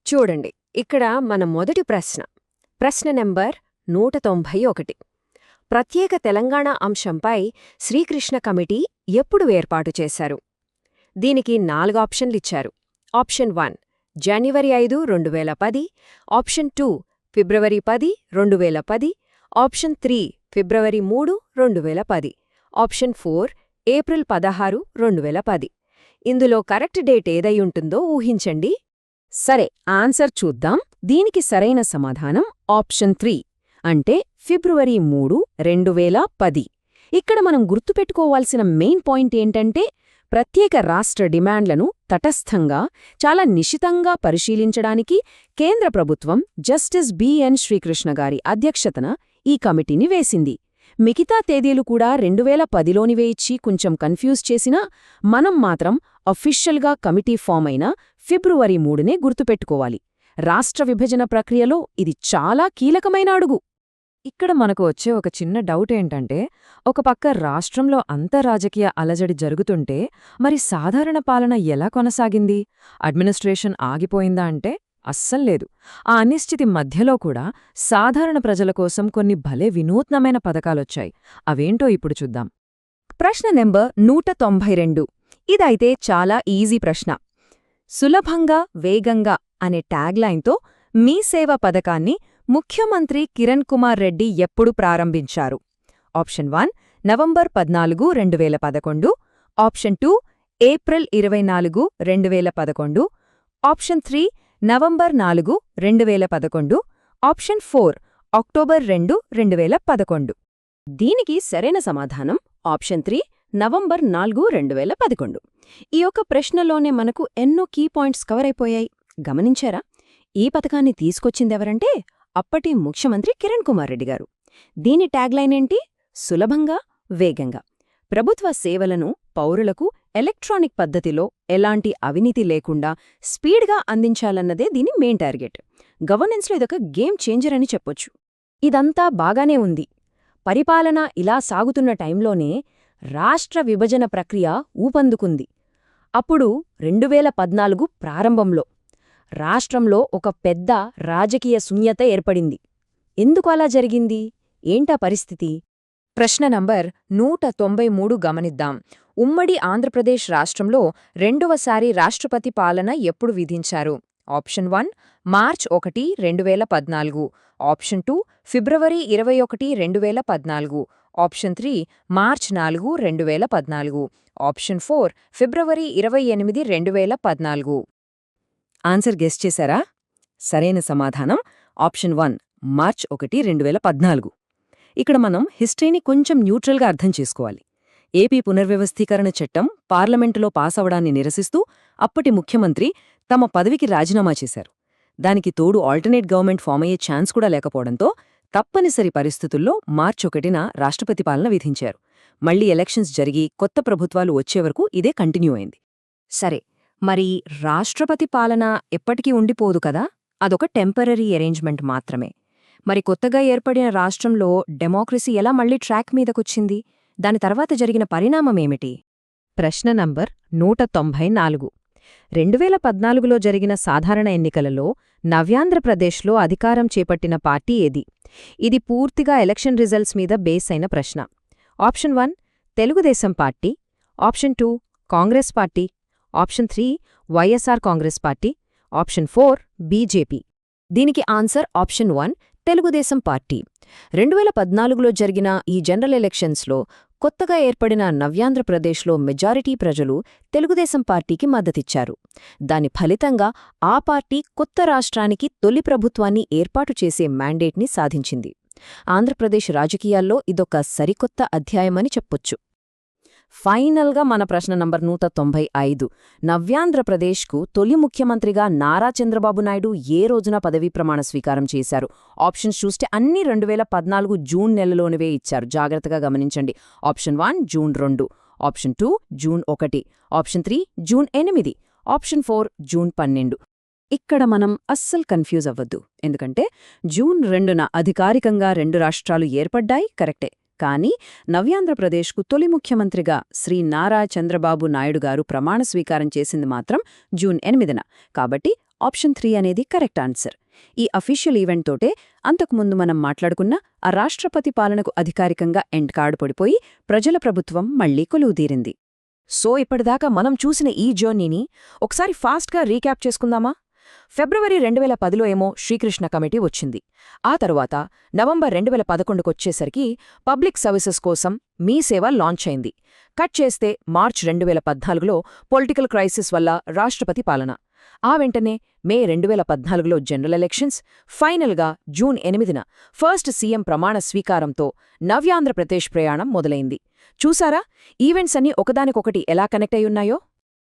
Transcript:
చూడండి, ఇక్కడ మన మొదటి ప్రశ్న నెంబర్ 191. ప్రత్యేక తెలంగాణ అంశంపై శ్రీకృష్ణ కమిటీ ఎప్పుడు ఏర్పాటు చేశారు? దీనికి 4 ఆప్షన్లిచ్చారు. ఆప్షన్ 1 జనవరి 5, 2010, ఆప్షన్ 2 ఫిబ్రవరి 10, 2010, ఆప్షన్ 3 ఫిబ్రవరి 3, 2010, ఆప్షన్ 4 ఏప్రిల్ 16, 2010. ఇందులో కరెక్ట్ డేట్ ఏదయ్యుంటుందో ఊహించండి. సరే, ఆన్సర్ చూద్దాం. దీనికి సరైన సమాధానం ఆప్షన్ 3 అంటే ఫిబ్రవరి 3, 2010. ఇక్కడ మనం గుర్తుపెట్టుకోవాల్సిన మెయిన్ పాయింట్ ఏంటంటే ప్రత్యేక రాష్ట్ర డిమాండ్లను తటస్థంగా చాలా నిశితంగా పరిశీలించడానికి కేంద్ర ప్రభుత్వం జస్టిస్ బిఎన్ శ్రీకృష్ణ గారి అధ్యక్షతన ఈ కమిటీని వేసింది. మిగతా తేదీలు కూడా 2010లోనివే ఇచ్చి కొంచెం కన్ఫ్యూజ్ చేసినా మనం మాత్రం అఫీషియల్గా కమిటీ ఫామ్ అయిన ఫిబ్రవరి 3నే గుర్తుపెట్టుకోవాలి. రాష్ట్ర విభజన ప్రక్రియలో ఇది చాలా కీలకమైన అడుగు. ఇక్కడ మనకు వచ్చే ఒక చిన్న డౌట్ ఏంటంటే, ఒక పక్క రాష్ట్రంలో అంత రాజకీయ అలజడి జరుగుతుంటే మరి సాధారణ పాలన ఎలా కొనసాగింది? అడ్మినిస్ట్రేషన్ ఆగిపోయిందా అంటే అస్సల్లేదు. ఆ అనిశ్చితి మధ్యలో కూడా సాధారణ ప్రజల కోసం కొన్ని భలే వినూత్నమైన పథకాలొచ్చాయి. అవేంటో ఇప్పుడు చూద్దాం. ప్రశ్న నెంబర్ 192. ఇదైతే చాలా ఈజీ ప్రశ్న. సులభంగా వేగంగా అనే ట్యాగ్లైన్తో మీ సేవ పథకాన్ని ముఖ్యమంత్రి కిరణ్ కుమార్ రెడ్డి ఎప్పుడు ప్రారంభించారు? Option 1 November 14, 2011, option 2 April 24, 2011, option 3 November 4, 2011, option 4 October 2, 2011. దీనికి సరైన సమాధానం ఆప్షన్ 3 నవంబర్ 4, 2011. ఈ యొక్క ప్రశ్నలోనే మనకు ఎన్నో కీ పాయింట్స్ కవర్ అయిపోయాయి. గమనించారా? ఈ పథకాన్ని తీసుకొచ్చిందెవరంటే అప్పటి ముఖ్యమంత్రి కిరణ్ కుమార్ రెడ్డి గారు. దీని ట్యాగ్లైన్ ఏంటి? సులభంగా వేగంగా. ప్రభుత్వ సేవలను పౌరులకు ఎలక్ట్రానిక్ పద్ధతిలో ఎలాంటి అవినీతి లేకుండా స్పీడ్గా అందించాలన్నదే దీని మెయిన్ టార్గెట్. గవర్నెన్స్లో ఇదొక గేమ్ చేంజర్ అని చెప్పొచ్చు. ఇదంతా బాగానే ఉంది. పరిపాలన ఇలా సాగుతున్న టైంలోనే రాష్ట్ర విభజన ప్రక్రియ ఊపందుకుంది. అప్పుడు 2014 ప్రారంభంలో రాష్ట్రంలో ఒక పెద్ద రాజకీయ శూన్యత ఏర్పడింది. ఎందుకు అలా జరిగింది? ఏంటా పరిస్థితి? ప్రశ్న నంబర్ 193 గమనిద్దాం. ఉమ్మడి ఆంధ్రప్రదేశ్ రాష్ట్రంలో రెండవసారి రాష్ట్రపతి పాలన ఎప్పుడు విధించారు? ఆప్షన్ 1 మార్చ్ 1, 2014, ఆప్షన్ 2 ఫిబ్రవరి 21, 2014, ఆప్షన్ 3 మార్చ్ 4, 2014, ఆప్షన్ 4 ఫిబ్రవరి 28, 2014. ఆన్సర్ గెస్ చేశారా? సరైన సమాధానం ఆప్షన్ 1 మార్చ్ 1, 2014. ఇక్కడ మనం హిస్టరీని కొంచెం న్యూట్రల్గా అర్థం చేసుకోవాలి. ఏపీ పునర్వ్యవస్థీకరణ చట్టం పార్లమెంటులో పాసవడాన్ని నిరసిస్తూ అప్పటి ముఖ్యమంత్రి తమ పదవికి రాజీనామా చేశారు. దానికి తోడు ఆల్టర్నేట్ గవర్నమెంట్ ఫామ్ అయ్యే ఛాన్స్ కూడా లేకపోవడంతో తప్పనిసరి పరిస్థితుల్లో మార్చ్ 1న రాష్ట్రపతి పాలన విధించారు. మళ్లీ ఎలక్షన్స్ జరిగి కొత్త ప్రభుత్వాలు వచ్చేవరకు ఇదే కంటిన్యూ అయింది. సరే, మరి రాష్ట్రపతి పాలన ఎప్పటికీ ఉండిపోదు కదా? అదొక టెంపరరీ అరేంజ్మెంట్ మాత్రమే. మరి కొత్తగా ఏర్పడిన రాష్ట్రంలో డెమోక్రసీ ఎలా మళ్లీ ట్రాక్ మీదకొచ్చింది? దాని తర్వాత జరిగిన పరిణామమేమిటి? ప్రశ్న నంబర్ 194. 2014లో జరిగిన సాధారణ ఎన్నికలలో నవ్యాంధ్రప్రదేశ్లో అధికారం చేపట్టిన పార్టీ ఏది? ఇది పూర్తిగా ఎలక్షన్ రిజల్ట్స్ మీద బేస్ అయిన ప్రశ్న. Option 1 Telugu Desam party, option 2 Congress party, option 3 YSR Congress party, option 4 BJP. దీనికి ఆన్సర్ ఆప్షన్ 1 తెలుగుదేశం పార్టీ. 2014లో జరిగిన ఈ జనరల్ ఎలక్షన్స్లో కొత్తగా ఏర్పడిన నవ్యాంధ్రప్రదేశ్లో మెజారిటీ ప్రజలు తెలుగుదేశం పార్టీకి మద్దతిచ్చారు. దాని ఫలితంగా ఆ పార్టీ కొత్త రాష్ట్రానికి తొలి ప్రభుత్వాన్ని ఏర్పాటు చేసే మ్యాండేట్ని సాధించింది. ఆంధ్రప్రదేశ్ రాజకీయాల్లో ఇదొక సరికొత్త అధ్యాయమని చెప్పొచ్చు. ఫైనల్గా మన ప్రశ్న నంబర్ 195. నవ్యాంధ్రప్రదేశ్కు తొలి ముఖ్యమంత్రిగా నారా చంద్రబాబు నాయుడు ఏ రోజున పదవీ ప్రమాణ స్వీకారం చేశారు? ఆప్షన్స్ చూస్తే అన్నీ 2014 జూన్ నెలలోనివే ఇచ్చారు. జాగ్రత్తగా గమనించండి. Option 1 June 2, option 2 June 1, option 3 June 8, option 4 June 12. ఇక్కడ మనం అస్సలు కన్ఫ్యూజ్ అవ్వద్దు. ఎందుకంటే జూన్ 2న అధికారికంగా 2 రాష్ట్రాలు ఏర్పడ్డాయి, కరెక్టే. కానీ నవ్యాంధ్రప్రదేశ్కు తొలి ముఖ్యమంత్రిగా శ్రీ నారా చంద్రబాబు నాయుడు గారు ప్రమాణ స్వీకారం చేసింది మాత్రం జూన్ 8న. కాబట్టి ఆప్షన్ 3 అనేది కరెక్ట్ ఆన్సర్. ఈ అఫీషియల్ ఈవెంట్ తోటే అంతకుముందు మనం మాట్లాడుకున్న ఆ రాష్ట్రపతి పాలనకు అధికారికంగా ఎండ్ కార్డు పడిపోయి ప్రజల ప్రభుత్వం మళ్లీ కొలువుదీరింది. సో ఇప్పటిదాకా మనం చూసిన ఈ జర్నీని ఒకసారి ఫాస్ట్గా రీక్యాప్ చేసుకుందామా? ఫిబ్రవరి 2010లో ఏమో శ్రీకృష్ణ కమిటీ వచ్చింది. ఆ తరువాత నవంబర్ 2011కొచ్చేసరికి పబ్లిక్ సర్వీసెస్ కోసం మీ సేవ లాంచ్ అయింది. కట్ చేస్తే మార్చ్ 2014లో పొలిటికల్ క్రైసిస్ వల్ల రాష్ట్రపతి పాలన. ఆ వెంటనే మే 2014లో జనరల్ ఎలక్షన్స్, ఫైనల్గా జూన్ 8న ఫస్ట్ సీఎం ప్రమాణ స్వీకారంతో నవ్యాంధ్రప్రదేశ్ ప్రయాణం మొదలైంది. చూసారా, ఈవెంట్స్ అన్నీ ఒకదానికొకటి ఎలా కనెక్ట్ అయ్యున్నాయో?